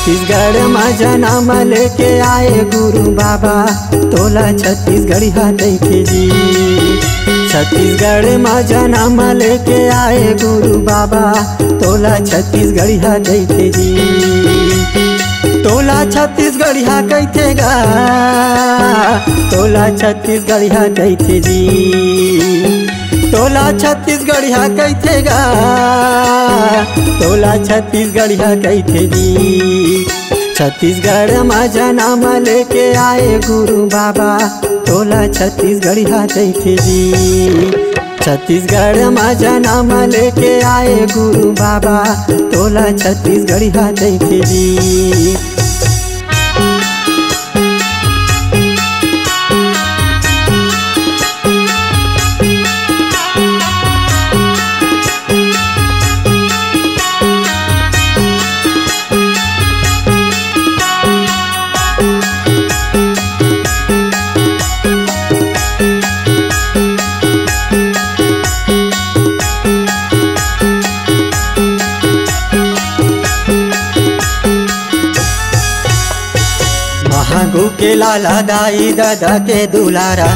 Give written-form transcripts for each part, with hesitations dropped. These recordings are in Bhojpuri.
छत्तीसगढ़ में जन्म लेके आए गुरु बाबा तोला छत्तीसगढ़ी देखे जी। छत्तीसगढ़ में जन्म लेके आए गुरु बाबा तोला छत्तीसगढ़ी देखे जी। तोला छत्तीसगढ़ी कहते गा, तोला छत्तीसगढ़ी कहते जी। तोला छत्तीसगढ़ी कहते गा, तोला छत्तीसगढ़ी कहते जी। छत्तीसगढ़ में जन्म लेके आए गुरु बाबा तोला छत्तीसगढ़ी कहते जी। छत्तीसगढ़ में जन्म लेके आए गुरु बाबा तोला छत्तीसगढ़ी कहते जी। महंगू के लाला दाई दादा के दुलारा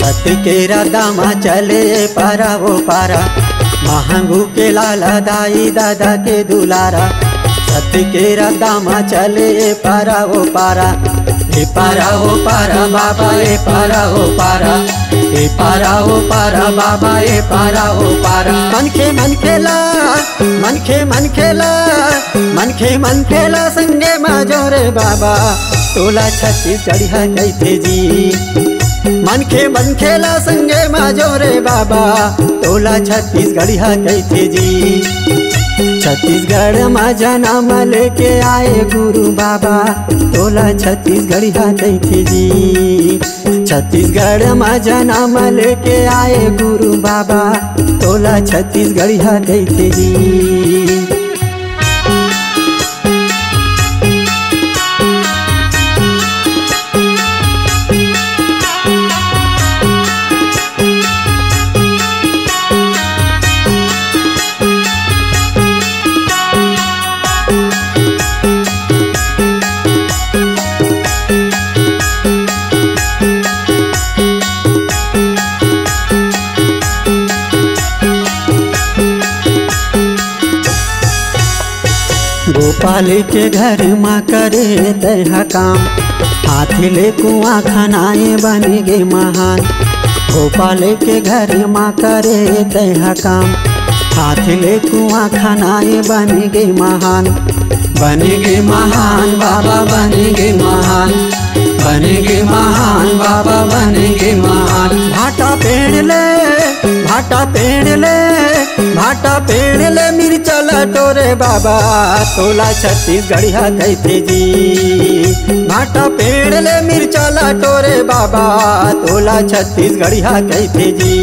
सत्य के दामा चले पारा वो पारा। महंगू के लाला दाई दादा के दुलारा सत्य के दामा चले पारा वो पारा। ए पारा वो पारा बाबा ए पारा वो पारा, ए पारा वो पारा बाबा ए पारा वो पारा। मन खेला मन खेला मन खेला संगे माजोरे बाबा तोला छत्तीसगढ़ी कहते जी। मन खेला संगे माजोरे बाबा तोला छत्तीसगढ़ी कहते जी। छत्तीसगढ़ में जन्म लेके आए गुरु बाबा तोला छत्तीसगढ़ी कहते जी। छत्तीसगढ़ में जन्म लेके आए गुरु बाबा तोला छत्तीसगढ़ी कहते जी। गोपाल के घर माँ करे तह काम, हाथी ले कुआं खनाए बन गे महान। गोपाल के घर माँ करे तह काम, हाथी ले कुआं खनाए बन गे महान। बन गे महान बाबा बन गे महान, बन गे महान बाबा बन गे महान। भाटा पेड़ ले भाटा पेड़ ले भाटा पेड़ ले मिर्चा लटोरे बाबा तोला छत्तीसगढ़ी कहते जी। भाटा पेड़ ले मिर्चा लटोरे बाबा तोला छत्तीसगढ़ी कहते जी।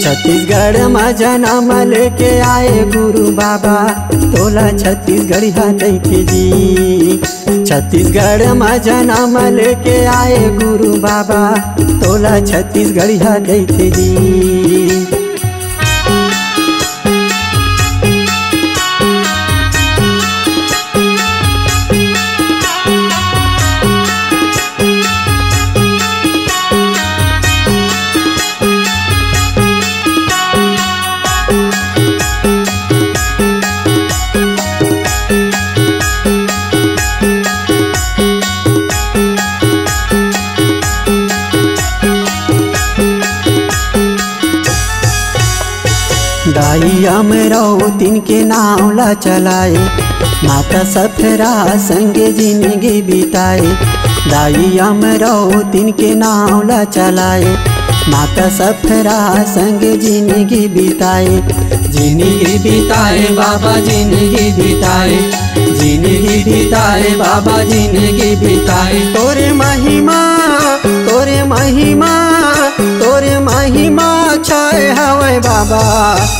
छत्तीसगढ़ में जन्म लेके आए गुरु बाबा तोला छत्तीसगढ़ी कहते जी। छत्तीसगढ़ में जन्म लेके आए गुरु बाबा तोला छत्तीसगढ़ी कहते जी। दाइया में रहो तीन के नाव ला चलाए, माता सफरा संगे जिंदगी बिताए। दाइया में रहो तीन के नाव ला चलाए, माता सफरा संगे जिंदगी बिताए। जिंदगी बिताए बाबा जिंदगी बिताए, जिंदगी बिताए बाबा जिंदगी बिताए। तोरे तोरे महिमा छाए हवे बाबा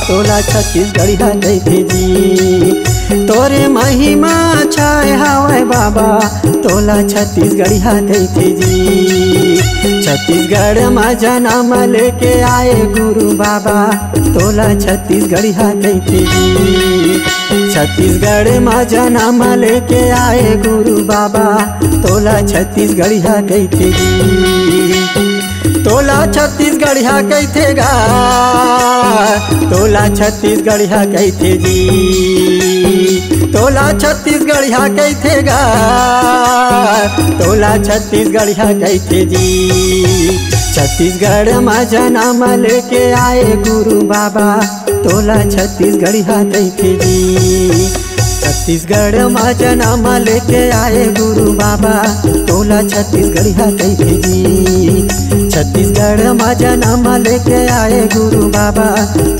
तोला छत्तीसगढ़िया कइथे जी। तोरे महिमा छाए हवे बाबा तोला छत्तीसगढ़िया कइथे जी। छत्तीसगढ़ में जन्म लेके आए गुरु बाबा तोला छत्तीसगढ़िया कइथे जी। छत्तीसगढ़ में जन्म लेके आए गुरु बाबा तोला छत्तीसगढ़िया कइथे जी। तोला छत्तीसगढ़िया कइथे गा तोला छत्तीसगढ़िया कइथे जी। तोला छत्तीसगढ़िया कइथे गा तोला छत्तीसगढ़िया कइथे जी। छत्तीसगढ़ में जन्म लेके आए गुरु बाबा तोला छत्तीसगढ़िया कइथे जी। छत्तीसगढ़ में जन्म लेके आए गुरु बाबा तोला छत्तीसगढ़िया कइथे जी। छत्तीसगढ़ में जन्म लेके आए गुरु बाबा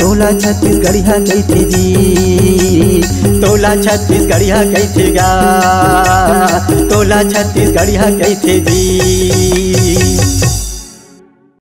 तोला छत्तीसगढ़िया कइथे जी। तोला छत्तीसगढ़िया कइथे गा तोला छत्तीसगढ़िया कइथे जी।